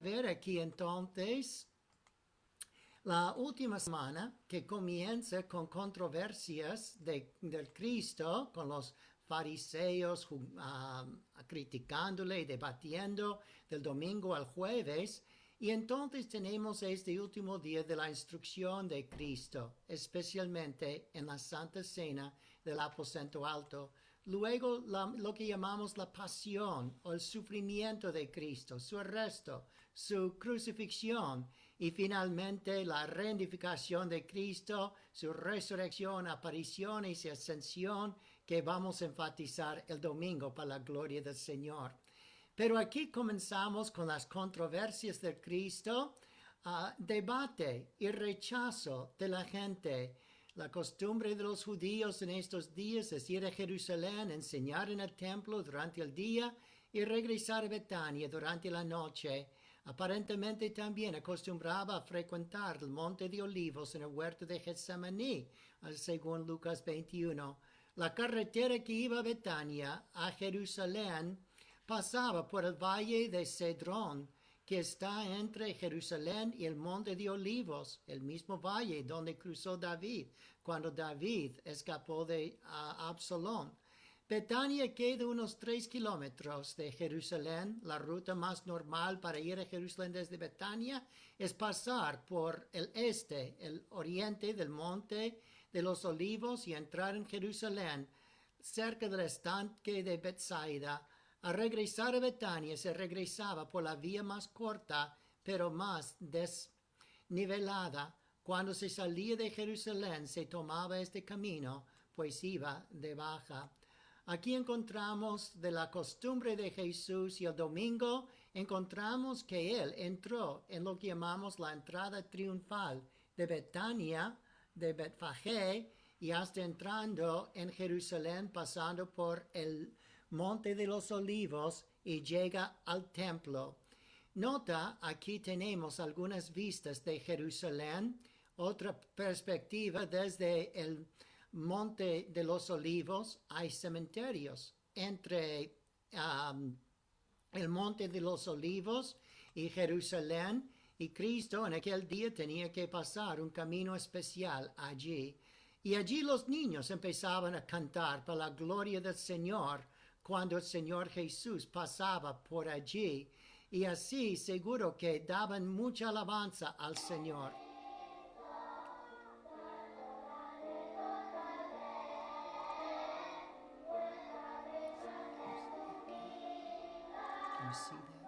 Ver aquí entonces la última semana que comienza con controversias del Cristo, con los fariseos criticándole y debatiendo del domingo al jueves. Y entonces tenemos este último día de la instrucción de Cristo, especialmente en la Santa Cena del Aposento Alto. Luego lo que llamamos la pasión o el sufrimiento de Cristo, su arresto, su crucifixión y finalmente la reedificación de Cristo, su resurrección, apariciones y ascensión que vamos a enfatizar el domingo para la gloria del Señor. Pero aquí comenzamos con las controversias de Cristo, debate y rechazo de la gente. La costumbre de los judíos en estos días es ir a Jerusalén, enseñar en el templo durante el día y regresar a Betania durante la noche. Aparentemente también acostumbraba a frecuentar el monte de Olivos en el huerto de Getsemaní, según Lucas 21. La carretera que iba a Betania, a Jerusalén, pasaba por el valle de Cedrón, que está entre Jerusalén y el monte de Olivos, el mismo valle donde cruzó David cuando David escapó de Absalón. Betania queda unos 3 kilómetros de Jerusalén. La ruta más normal para ir a Jerusalén desde Betania es pasar por el este, el oriente del monte de los Olivos y entrar en Jerusalén, cerca del estanque de Bethsaida. Al regresar a Betania se regresaba por la vía más corta, pero más desnivelada. Cuando se salía de Jerusalén se tomaba este camino, pues iba de baja. Aquí encontramos de la costumbre de Jesús y el domingo encontramos que Él entró en lo que llamamos la entrada triunfal de Betania, de Betfagé, y hasta entrando en Jerusalén, pasando por el Monte de los Olivos y llega al templo. Nota, aquí tenemos algunas vistas de Jerusalén, otra perspectiva desde el Monte de los Olivos. Hay cementerios entre el Monte de los Olivos y Jerusalén, y Cristo en aquel día tenía que pasar un camino especial allí. Y allí los niños empezaban a cantar para la gloria del Señor cuando el Señor Jesús pasaba por allí. Y así seguro que daban mucha alabanza al Señor. Can you see that?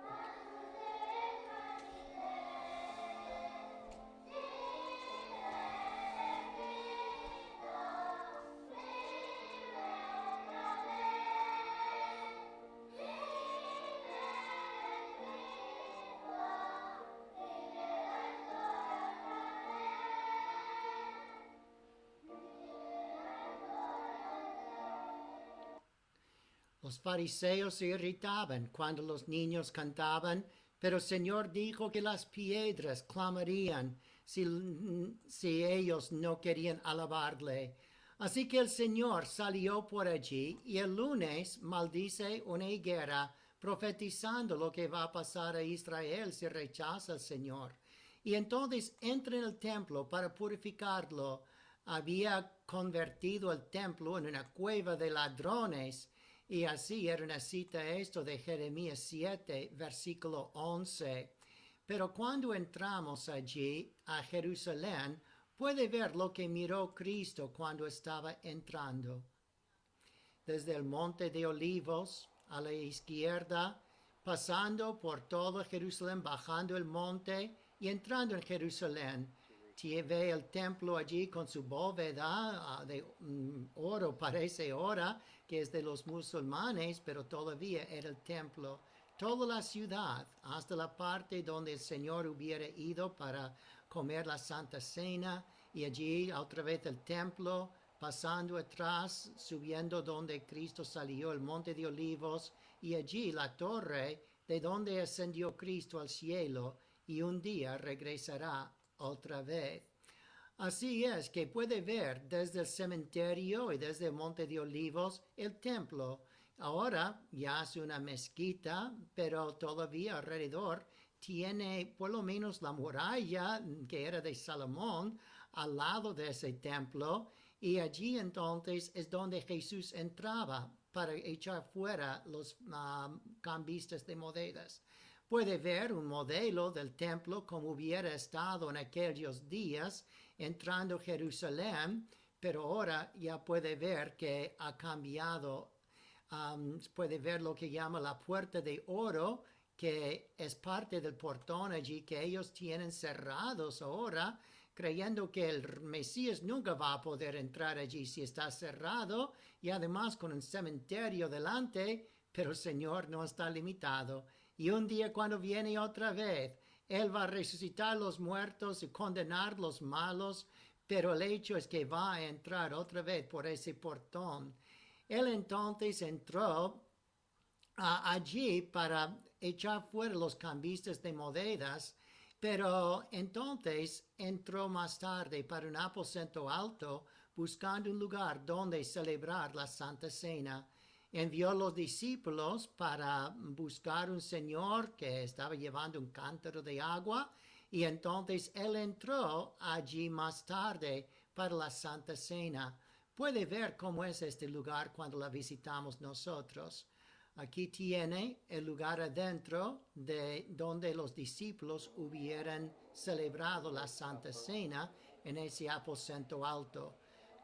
Los fariseos se irritaban cuando los niños cantaban, pero el Señor dijo que las piedras clamarían si ellos no querían alabarle. Así que el Señor salió por allí y el lunes maldice una higuera, profetizando lo que va a pasar a Israel si rechaza al Señor. Y entonces entra en el templo para purificarlo. Había convertido el templo en una cueva de ladrones. Y así era una cita esto de Jeremías 7, versículo 11. Pero cuando entramos allí a Jerusalén, puede ver lo que miró Cristo cuando estaba entrando. Desde el monte de Olivos a la izquierda, pasando por todo Jerusalén, bajando el monte y entrando en Jerusalén. Ve el templo allí con su bóveda de oro, parece oro, que es de los musulmanes, pero todavía era el templo. Toda la ciudad, hasta la parte donde el Señor hubiera ido para comer la Santa Cena, y allí otra vez el templo, pasando atrás, subiendo donde Cristo salió, el monte de Olivos, y allí la torre de donde ascendió Cristo al cielo, y un día regresará otra vez. Así es que puede ver desde el cementerio y desde el monte de Olivos el templo. Ahora ya es una mezquita, pero todavía alrededor tiene por lo menos la muralla que era de Salomón al lado de ese templo, y allí entonces es donde Jesús entraba para echar fuera los cambistas de monedas. Puede ver un modelo del templo como hubiera estado en aquellos días entrando a Jerusalén, pero ahora ya puede ver que ha cambiado. Puede ver lo que llama la puerta de oro, que es parte del portón allí que ellos tienen cerrados ahora, creyendo que el Mesías nunca va a poder entrar allí si está cerrado, y además con un cementerio delante, pero el Señor no está limitado. Y un día cuando viene otra vez, Él va a resucitar los muertos y condenar los malos, pero el hecho es que va a entrar otra vez por ese portón. Él entonces entró allí para echar fuera los cambistas de monedas, pero entonces entró más tarde para un aposento alto, buscando un lugar donde celebrar la Santa Cena. Envió a los discípulos para buscar un señor que estaba llevando un cántaro de agua, y entonces él entró allí más tarde para la Santa Cena. Puede ver cómo es este lugar cuando la visitamos nosotros. Aquí tiene el lugar adentro de donde los discípulos hubieran celebrado la Santa Cena, en ese aposento alto.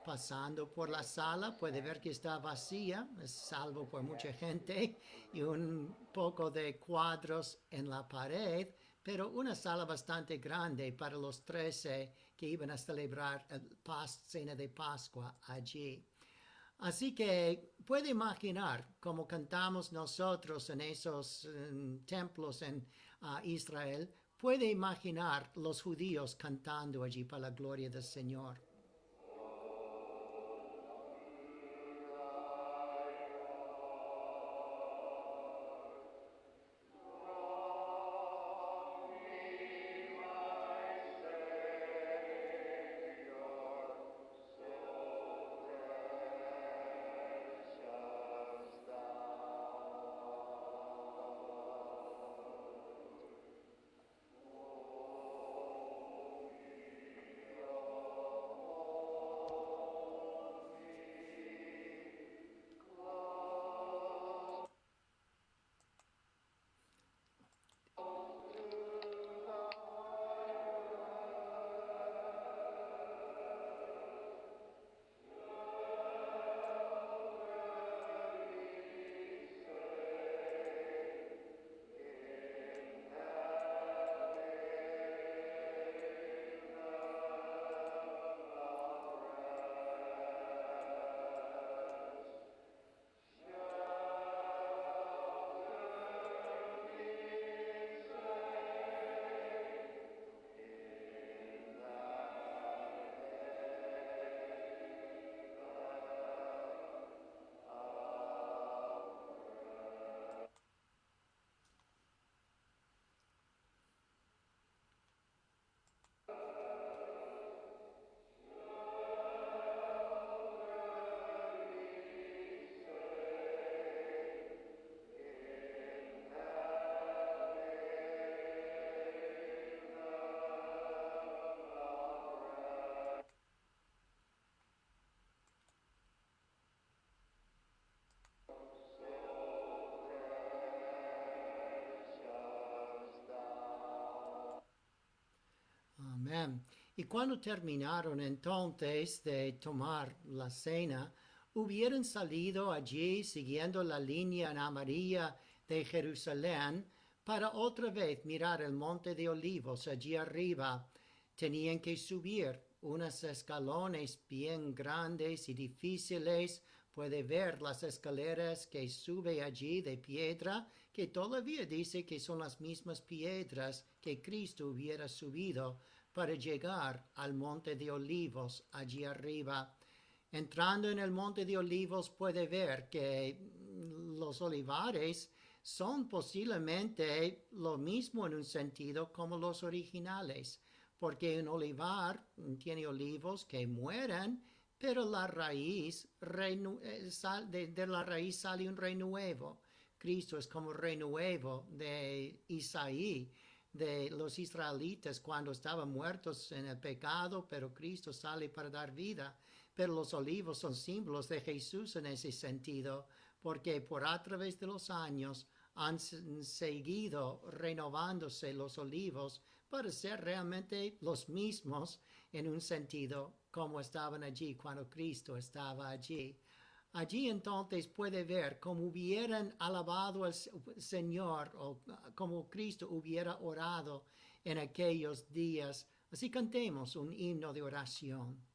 Pasando por la sala puede ver que está vacía, salvo por mucha gente y un poco de cuadros en la pared, pero una sala bastante grande para los 13 que iban a celebrar la cena de Pascua allí. Así que puede imaginar, como cantamos nosotros en esos templos en Israel, puede imaginar los judíos cantando allí para la gloria del Señor. Amén. Y cuando terminaron entonces de tomar la cena, hubieran salido allí siguiendo la línea en amarilla de Jerusalén para otra vez mirar el monte de Olivos allí arriba. Tenían que subir unos escalones bien grandes y difíciles. Puede ver las escaleras que sube allí de piedra, que todavía dice que son las mismas piedras que Cristo hubiera subido para llegar al monte de Olivos allí arriba. Entrando en el monte de Olivos puede ver que los olivares son posiblemente lo mismo en un sentido como los originales, porque un olivar tiene olivos que mueren, pero la raíz, de la raíz sale un renuevo. Cristo es como renuevo de Isaí, de los israelitas cuando estaban muertos en el pecado, pero Cristo sale para dar vida. Pero los olivos son símbolos de Jesús en ese sentido, porque por a través de los años han seguido renovándose los olivos para ser realmente los mismos en un sentido como estaban allí cuando Cristo estaba allí. Allí entonces puede ver cómo hubieran alabado al Señor o como Cristo hubiera orado en aquellos días. Así cantemos un himno de oración.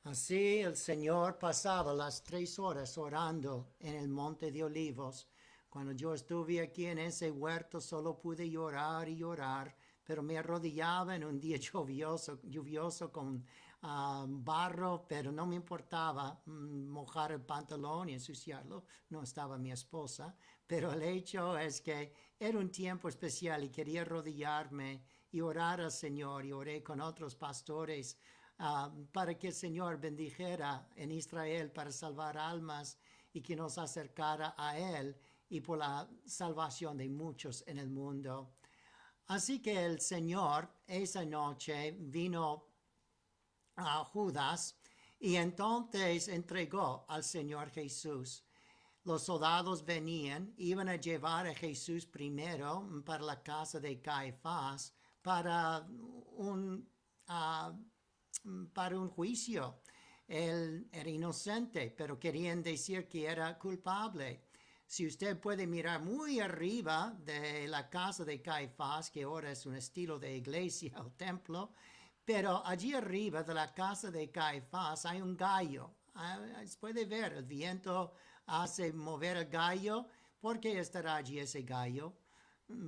Así el Señor pasaba las 3 horas orando en el Monte de Olivos. Cuando yo estuve aquí en ese huerto solo pude llorar y llorar, pero me arrodillaba en un día lluvioso con barro, pero no me importaba mojar el pantalón y ensuciarlo. No estaba mi esposa, pero el hecho es que era un tiempo especial y quería arrodillarme y orar al Señor, y oré con otros pastores para que el Señor bendijera en Israel para salvar almas y que nos acercara a Él y por la salvación de muchos en el mundo. Así que el Señor esa noche vino a Judas y entonces entregó al Señor Jesús. Los soldados venían, iban a llevar a Jesús primero para la casa de Caifás un uh, para un juicio. Él era inocente, pero querían decir que era culpable. Si usted puede mirar muy arriba de la casa de Caifás, que ahora es un estilo de iglesia o templo, pero allí arriba de la casa de Caifás hay un gallo. Puede ver, el viento hace mover el gallo. ¿Por qué estará allí ese gallo?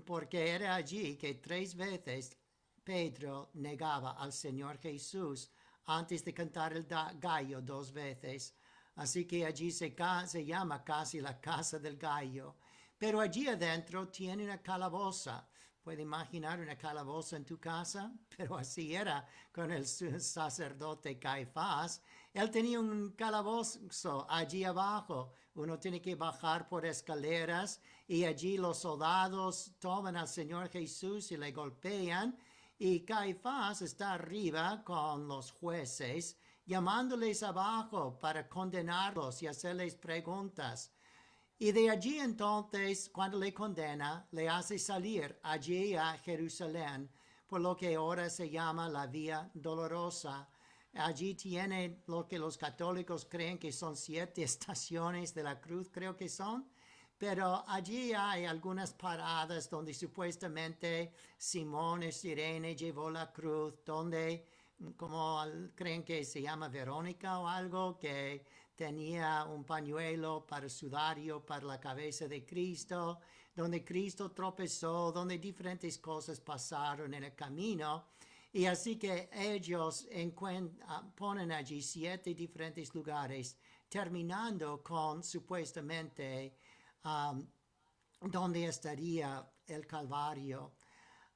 Porque era allí que 3 veces Pedro negaba al Señor Jesús antes de cantar el gallo 2 veces. Así que allí se llama casi la casa del gallo. Pero allí adentro tiene una calaboza. ¿Puede imaginar una calaboza en tu casa? Pero así era con el sacerdote Caifás. Él tenía un calabozo allí abajo. Uno tiene que bajar por escaleras y allí los soldados toman al Señor Jesús y le golpean. Y Caifás está arriba con los jueces, llamándoles abajo para condenarlos y hacerles preguntas. Y de allí entonces, cuando le condena, le hace salir allí a Jerusalén, por lo que ahora se llama la Vía Dolorosa. Allí tiene lo que los católicos creen que son 7 estaciones de la cruz, creo que son. Pero allí hay algunas paradas donde supuestamente Simón el Sirene llevó la cruz, donde como creen que se llama Verónica o algo, que tenía un pañuelo para sudario para la cabeza de Cristo, donde Cristo tropezó, donde diferentes cosas pasaron en el camino. Y así que ellos ponen allí 7 diferentes lugares, terminando con supuestamente donde estaría el Calvario.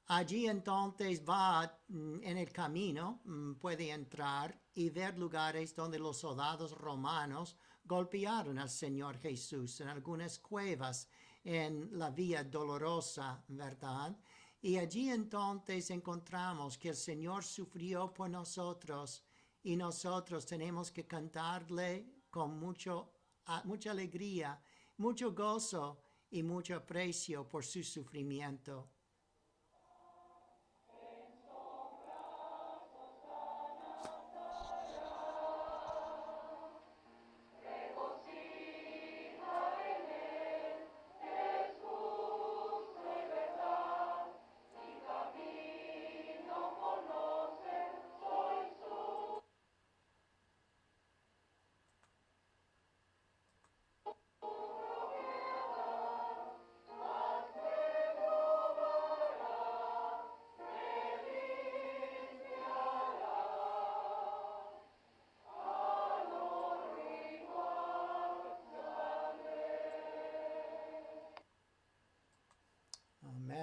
Allí entonces va en el camino, puede entrar y ver lugares donde los soldados romanos golpearon al Señor Jesús, en algunas cuevas en la Vía Dolorosa, ¿verdad? Y allí entonces encontramos que el Señor sufrió por nosotros y nosotros tenemos que cantarle con mucha alegría, mucho gozo y mucho aprecio por su sufrimiento.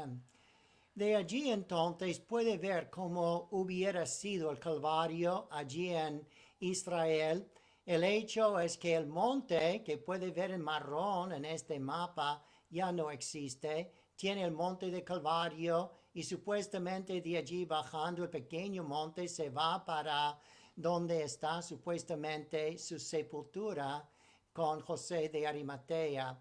Bien. De allí entonces puede ver cómo hubiera sido el Calvario allí en Israel. El hecho es que el monte que puede ver en marrón en este mapa ya no existe. Tiene el monte de Calvario y supuestamente de allí bajando el pequeño monte se va para donde está supuestamente su sepultura con José de Arimatea.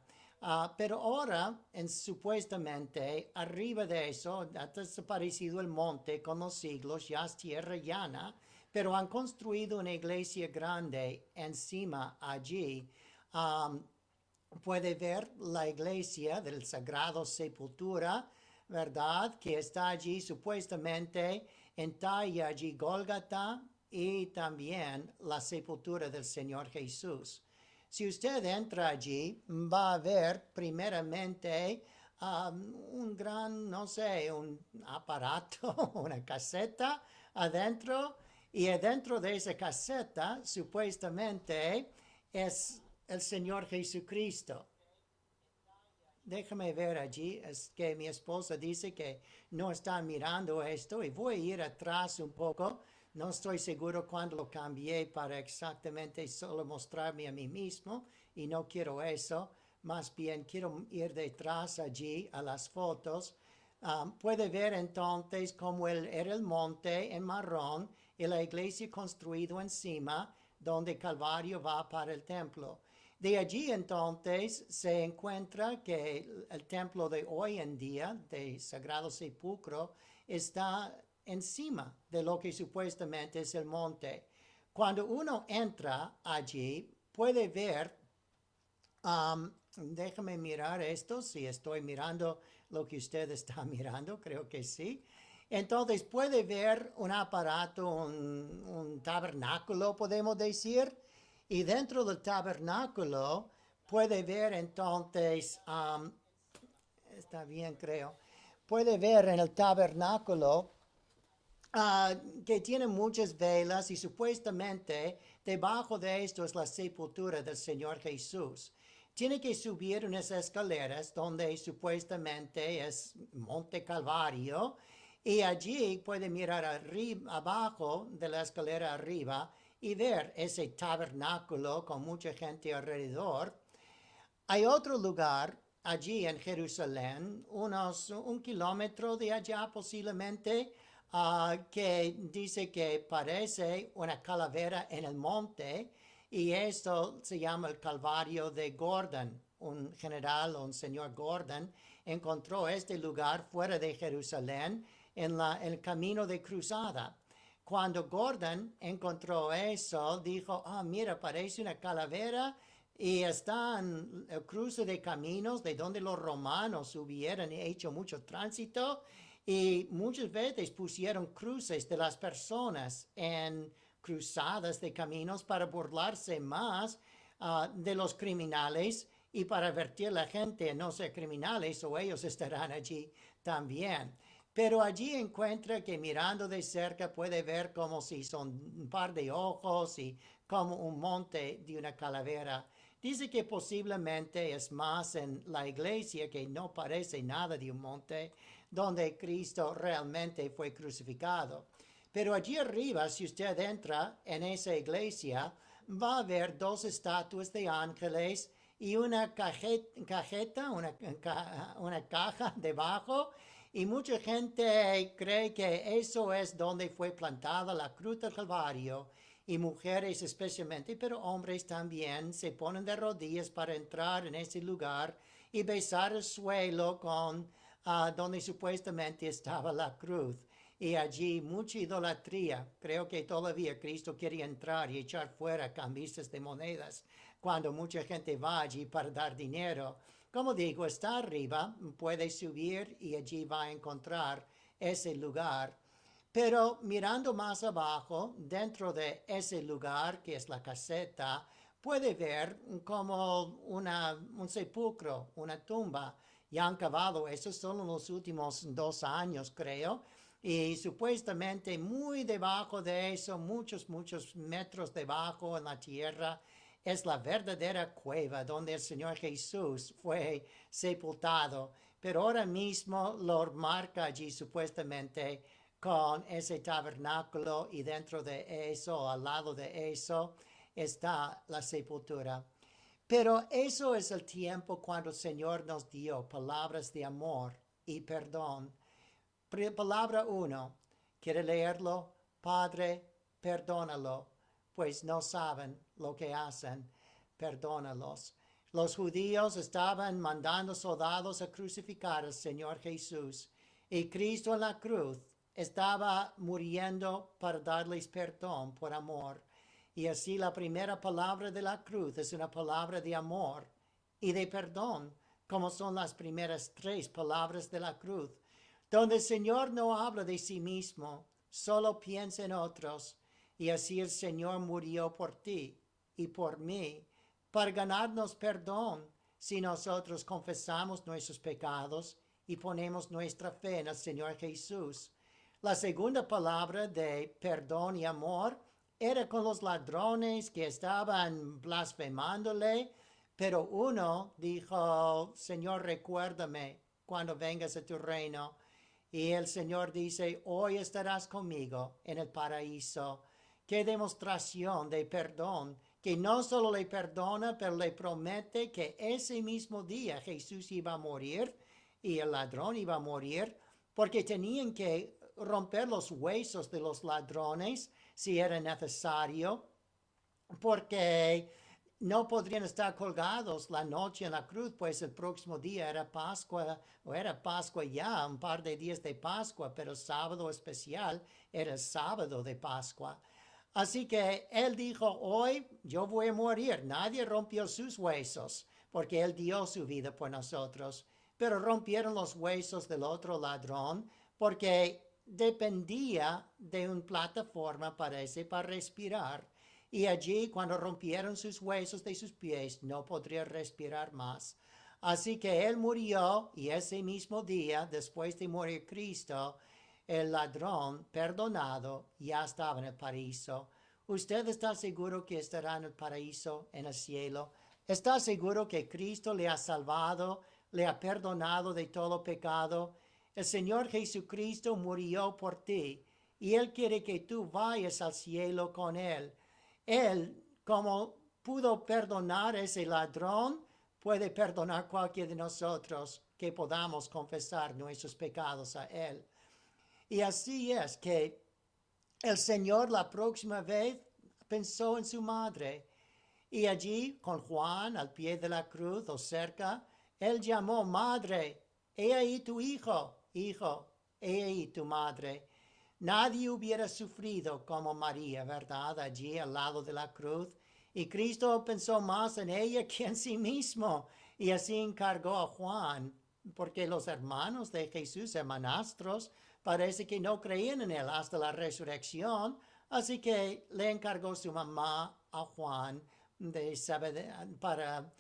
Pero ahora, supuestamente, arriba de eso, ha desaparecido el monte con los siglos, ya es tierra llana, pero han construido una iglesia grande encima allí. Puede ver la iglesia del Sagrado Sepultura, ¿verdad? Que está allí supuestamente en talla allí Gólgata y también la sepultura del Señor Jesús. Si usted entra allí, va a ver primeramente un gran, no sé, un aparato, una caseta adentro, y adentro de esa caseta supuestamente es el Señor Jesucristo. Déjame ver allí, es que mi esposa dice que no están mirando esto y voy a ir atrás un poco. No estoy seguro cuándo lo cambié para exactamente solo mostrarme a mí mismo y no quiero eso. Más bien quiero ir detrás allí a las fotos. Puede ver entonces cómo era el monte en marrón y la iglesia construida encima donde Calvario va para el templo. De allí entonces se encuentra que el templo de hoy en día, de Sagrado Sepulcro, está encima de lo que supuestamente es el monte. Cuando uno entra allí, puede ver, déjame mirar esto, si estoy mirando lo que usted está mirando, creo que sí. Entonces puede ver un aparato, un tabernáculo, podemos decir, y dentro del tabernáculo puede ver entonces, está bien creo, puede ver en el tabernáculo que tiene muchas velas y supuestamente debajo de esto es la sepultura del Señor Jesús. Tiene que subir unas escaleras donde supuestamente es Monte Calvario y allí puede mirar arriba, abajo de la escalera arriba y ver ese tabernáculo con mucha gente alrededor. Hay otro lugar allí en Jerusalén, un kilómetro de allá posiblemente, que dice que parece una calavera en el monte y esto se llama el Calvario de Gordon. Un general, un señor Gordon, encontró este lugar fuera de Jerusalén en el camino de cruzada. Cuando Gordon encontró eso, dijo, mira, parece una calavera y está en el cruce de caminos de donde los romanos hubieran hecho mucho tránsito y muchas veces pusieron cruces de las personas en cruzadas de caminos para burlarse más de los criminales y para advertir a la gente a no ser criminales o ellos estarán allí también. Pero allí encuentra que mirando de cerca puede ver como si son un par de ojos y como un monte de una calavera. Dice que posiblemente es más en la iglesia que no parece nada de un monte donde Cristo realmente fue crucificado. Pero allí arriba, si usted entra en esa iglesia, va a ver dos estatuas de ángeles y una cajeta, una caja debajo. Y mucha gente cree que eso es donde fue plantada la cruz del Calvario. Y mujeres especialmente, pero hombres también, se ponen de rodillas para entrar en ese lugar y besar el suelo donde supuestamente estaba la cruz. Y allí mucha idolatría. Creo que todavía Cristo quiere entrar y echar fuera cambistas de monedas cuando mucha gente va allí para dar dinero. Como digo, está arriba, puede subir y allí va a encontrar ese lugar. Pero mirando más abajo, dentro de ese lugar que es la caseta, puede ver como un sepulcro, una tumba. Ya han cavado eso solo en los últimos 2 años, creo. Y supuestamente muy debajo de eso, muchos metros debajo en la tierra, es la verdadera cueva donde el Señor Jesús fue sepultado. pero ahora mismo lo marca allí supuestamente con ese tabernáculo y dentro de eso, al lado de eso, está la sepultura. Pero eso es el tiempo cuando el Señor nos dio palabras de amor y perdón. Palabra 1. ¿Quiere leerlo? Padre, perdónalo, pues no saben lo que hacen. Perdónalos. Los judíos estaban mandando soldados a crucificar al Señor Jesús. Y Cristo en la cruz estaba muriendo para darles perdón por amor. Y así la primera palabra de la cruz es una palabra de amor y de perdón, como son las primeras 3 palabras de la cruz, donde el Señor no habla de sí mismo, solo piensa en otros. Y así el Señor murió por ti y por mí, para ganarnos perdón si nosotros confesamos nuestros pecados y ponemos nuestra fe en el Señor Jesús. La segunda palabra de perdón y amor era con los ladrones que estaban blasfemándole, pero uno dijo, Señor, recuérdame cuando vengas a tu reino. Y el Señor dice, hoy estarás conmigo en el paraíso. Qué demostración de perdón, que no solo le perdona, pero le promete que ese mismo día Jesús iba a morir y el ladrón iba a morir, porque tenían que romper los huesos de los ladrones si era necesario, porque no podrían estar colgados la noche en la cruz, pues el próximo día era Pascua, o era Pascua ya, un par de días de Pascua, pero el sábado especial era el sábado de Pascua. Así que él dijo, hoy yo voy a morir. Nadie rompió sus huesos, porque él dio su vida por nosotros, pero rompieron los huesos del otro ladrón, porque dependía de una plataforma, parece, para respirar. Y allí, cuando rompieron sus huesos de sus pies, no podría respirar más. Así que él murió, y ese mismo día, después de morir Cristo, el ladrón perdonado ya estaba en el paraíso. ¿Usted está seguro que estará en el paraíso, en el cielo? ¿Está seguro que Cristo le ha salvado, le ha perdonado de todo pecado? El Señor Jesucristo murió por ti y Él quiere que tú vayas al cielo con Él. Él, como pudo perdonar a ese ladrón, puede perdonar cualquiera de nosotros que podamos confesar nuestros pecados a Él. Y así es que el Señor la próxima vez pensó en su madre. Y allí, con Juan al pie de la cruz o cerca, Él llamó madre, he ahí tu hijo, hijo, he ahí tu madre. Nadie hubiera sufrido como María, ¿verdad? Allí al lado de la cruz. Y Cristo pensó más en ella que en sí mismo. Y así encargó a Juan, porque los hermanos de Jesús, hermanastros, parece que no creían en él hasta la resurrección. Así que le encargó su mamá a Juan para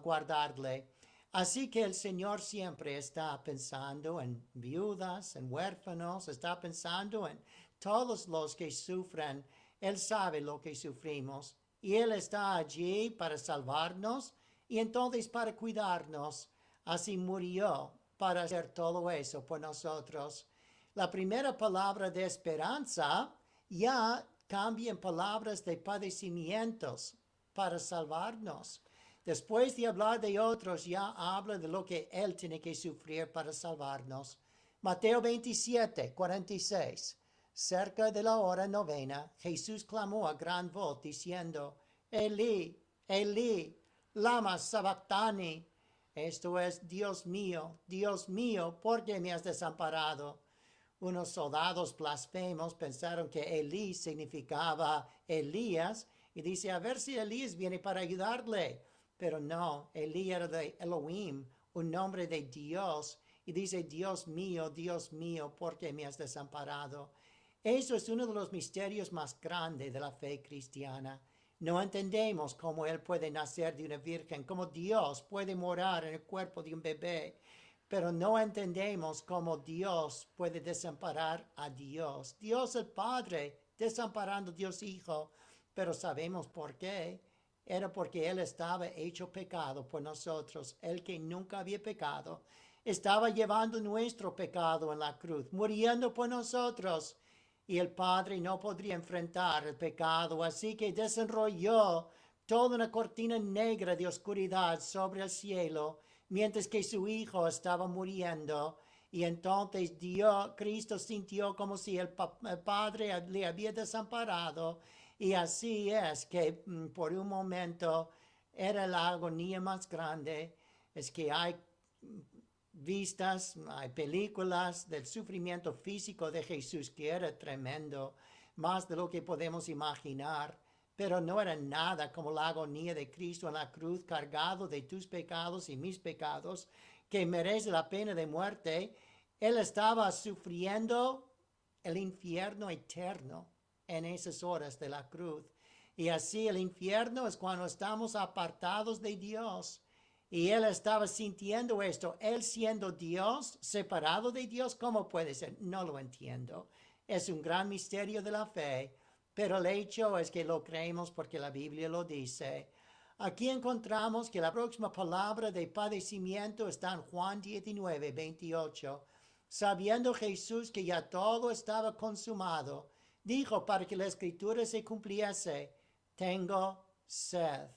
guardarle. Así que el Señor siempre está pensando en viudas, en huérfanos, está pensando en todos los que sufren. Él sabe lo que sufrimos y Él está allí para salvarnos y entonces para cuidarnos. Así murió para hacer todo eso por nosotros. La primera palabra de esperanza ya cambia en palabras de padecimientos para salvarnos. Después de hablar de otros, ya habla de lo que Él tiene que sufrir para salvarnos. Mateo 27, 46. Cerca de la hora novena, Jesús clamó a gran voz diciendo, Elí, Elí, lama sabactani. Esto es, Dios mío, ¿por qué me has desamparado? Unos soldados blasfemos pensaron que Elí significaba Elías y dice, a ver si Elías viene para ayudarle. Pero no, Elí era de Elohim, un nombre de Dios. Y dice, Dios mío, ¿por qué me has desamparado? Eso es uno de los misterios más grandes de la fe cristiana. No entendemos cómo Él puede nacer de una virgen, cómo Dios puede morar en el cuerpo de un bebé. Pero no entendemos cómo Dios puede desamparar a Dios. Dios el Padre desamparando a Dios Hijo. Pero sabemos por qué. Era porque Él estaba hecho pecado por nosotros, Él que nunca había pecado. estaba llevando nuestro pecado en la cruz, muriendo por nosotros. Y el Padre no podría enfrentar el pecado, así que desenrolló toda una cortina negra de oscuridad sobre el cielo, mientras que su Hijo estaba muriendo. Y entonces Cristo sintió como si el Padre le había desamparado. Y así es que por un momento era la agonía más grande. Es que hay vistas, hay películas del sufrimiento físico de Jesús que era tremendo, más de lo que podemos imaginar, pero no era nada como la agonía de Cristo en la cruz, cargado de tus pecados y mis pecados, que merece la pena de muerte. Él estaba sufriendo el infierno eterno en esas horas de la cruz. Y así el infierno es cuando estamos apartados de Dios. Y él estaba sintiendo esto. Él siendo Dios, separado de Dios, ¿cómo puede ser? No lo entiendo. Es un gran misterio de la fe, pero el hecho es que lo creemos porque la Biblia lo dice. Aquí encontramos que la próxima palabra de padecimiento está en Juan 19, 28. Sabiendo Jesús que ya todo estaba consumado, dijo para que la escritura se cumpliese: tengo sed.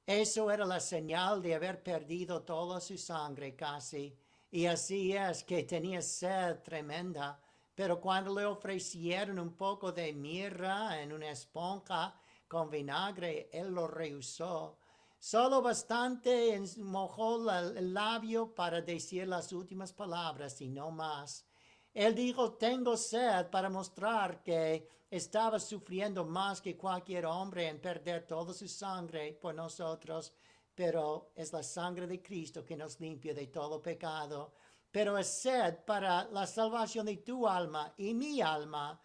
Eso era la señal de haber perdido toda su sangre casi. Y así es que tenía sed tremenda. Pero cuando le ofrecieron un poco de mirra en una esponja con vinagre, él lo rehusó. Solo bastante mojó el labio para decir las últimas palabras y no más. Él dijo: tengo sed, para mostrar que estaba sufriendo más que cualquier hombre en perder toda su sangre por nosotros, pero es la sangre de Cristo que nos limpia de todo pecado. Pero es sed para la salvación de tu alma y mi alma,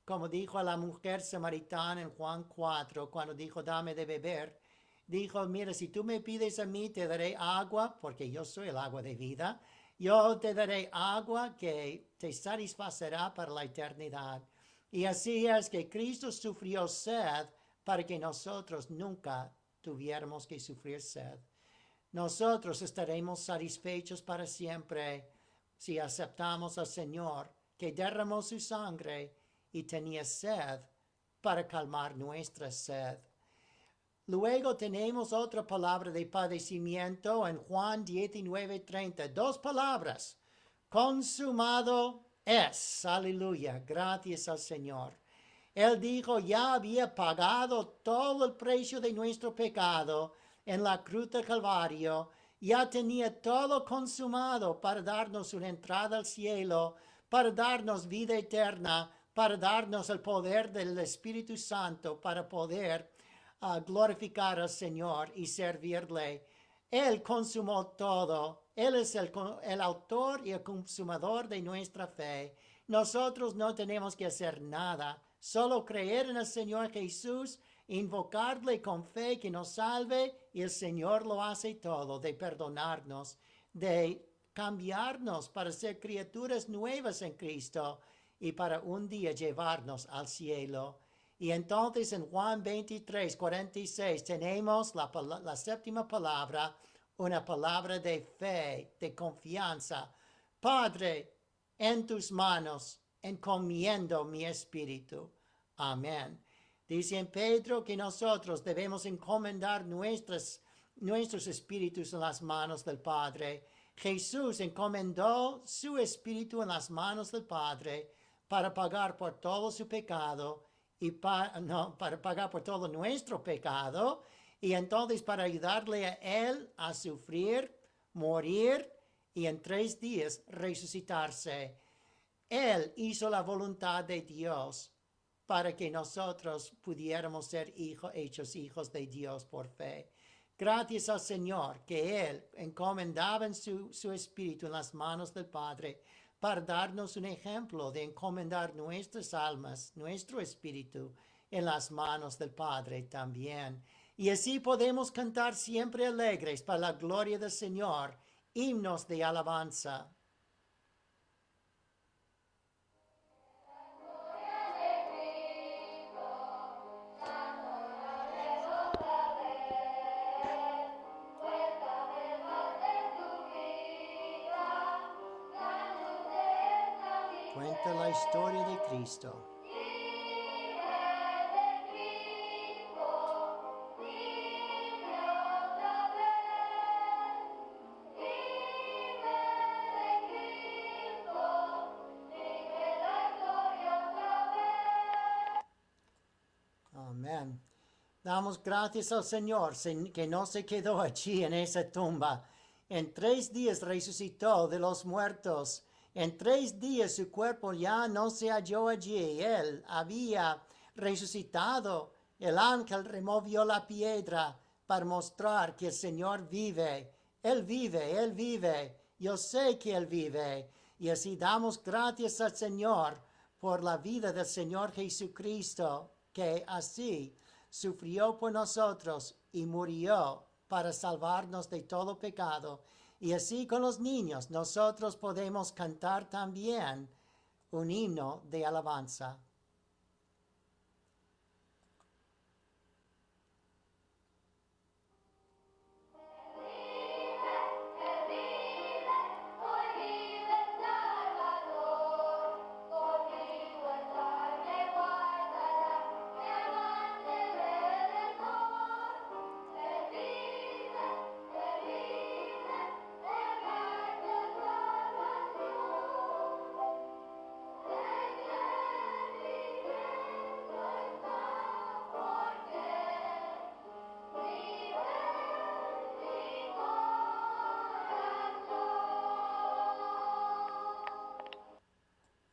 como dijo a la mujer samaritana en Juan 4, cuando dijo: dame de beber. Dijo: mira, si tú me pides a mí, te daré agua, porque yo soy el agua de vida. Yo te daré agua que te satisfacerá para la eternidad. Y así es que Cristo sufrió sed para que nosotros nunca tuviéramos que sufrir sed. Nosotros estaremos satisfechos para siempre si aceptamos al Señor, que derramó su sangre y tenía sed para calmar nuestra sed. Luego tenemos otra palabra de padecimiento en Juan 19:30. Dos palabras. Consumado es. Aleluya. Gracias al Señor. Él dijo: ya había pagado todo el precio de nuestro pecado en la cruz del Calvario. Ya tenía todo consumado para darnos una entrada al cielo, para darnos vida eterna, para darnos el poder del Espíritu Santo, para poder glorificar al Señor y servirle. Él consumó todo. Él es el autor y el consumador de nuestra fe. Nosotros no tenemos que hacer nada, solo creer en el Señor Jesús, invocarle con fe que nos salve, y el Señor lo hace todo, de perdonarnos, de cambiarnos para ser criaturas nuevas en Cristo y para un día llevarnos al cielo. Y entonces en Juan 23:46 tenemos la séptima palabra, una palabra de fe, de confianza. Padre, en tus manos encomiendo mi espíritu. Amén. Dice en Pedro que nosotros debemos encomendar nuestros espíritus en las manos del Padre. Jesús encomendó su espíritu en las manos del Padre para pagar por todo su pecado y para pagar por todo nuestro pecado, y entonces para ayudarle a Él a sufrir, morir y en 3 días resucitarse. Él hizo la voluntad de Dios para que nosotros pudiéramos ser hechos hijos de Dios por fe. Gracias al Señor que Él encomendaba su espíritu en las manos del Padre para darnos un ejemplo de encomendar nuestras almas, nuestro espíritu, en las manos del Padre también. Y así podemos cantar siempre alegres para la gloria del Señor, himnos de alabanza. Cuenta la historia de Cristo. Amén. Damos gracias al Señor que no se quedó allí en esa tumba. En 3 días resucitó de los muertos. En 3 días su cuerpo ya no se halló allí. Él había resucitado. El ángel removió la piedra para mostrar que el Señor vive. Él vive, Él vive. Yo sé que Él vive. Y así damos gracias al Señor por la vida del Señor Jesucristo, que así sufrió por nosotros y murió para salvarnos de todo pecado. Y así con los niños nosotros podemos cantar también un himno de alabanza.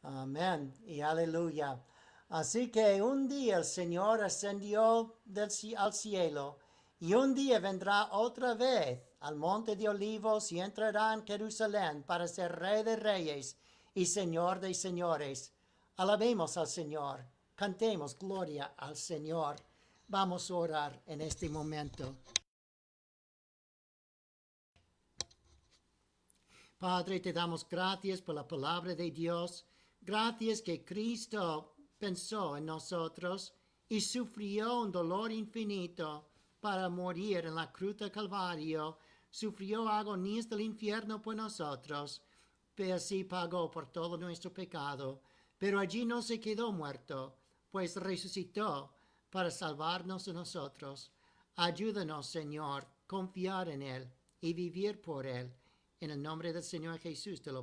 Amén y aleluya. Así que un día el Señor ascendió al cielo y un día vendrá otra vez al monte de Olivos y entrará en Jerusalén para ser Rey de Reyes y Señor de Señores. Alabemos al Señor, cantemos gloria al Señor. Vamos a orar en este momento. Padre, te damos gracias por la palabra de Dios. Gracias que Cristo pensó en nosotros y sufrió un dolor infinito para morir en la cruz del Calvario. Sufrió agonías del infierno por nosotros, pero así pagó por todo nuestro pecado. Pero allí no se quedó muerto, pues resucitó para salvarnos a nosotros. Ayúdanos, Señor, confiar en Él y vivir por Él. En el nombre del Señor Jesús te lo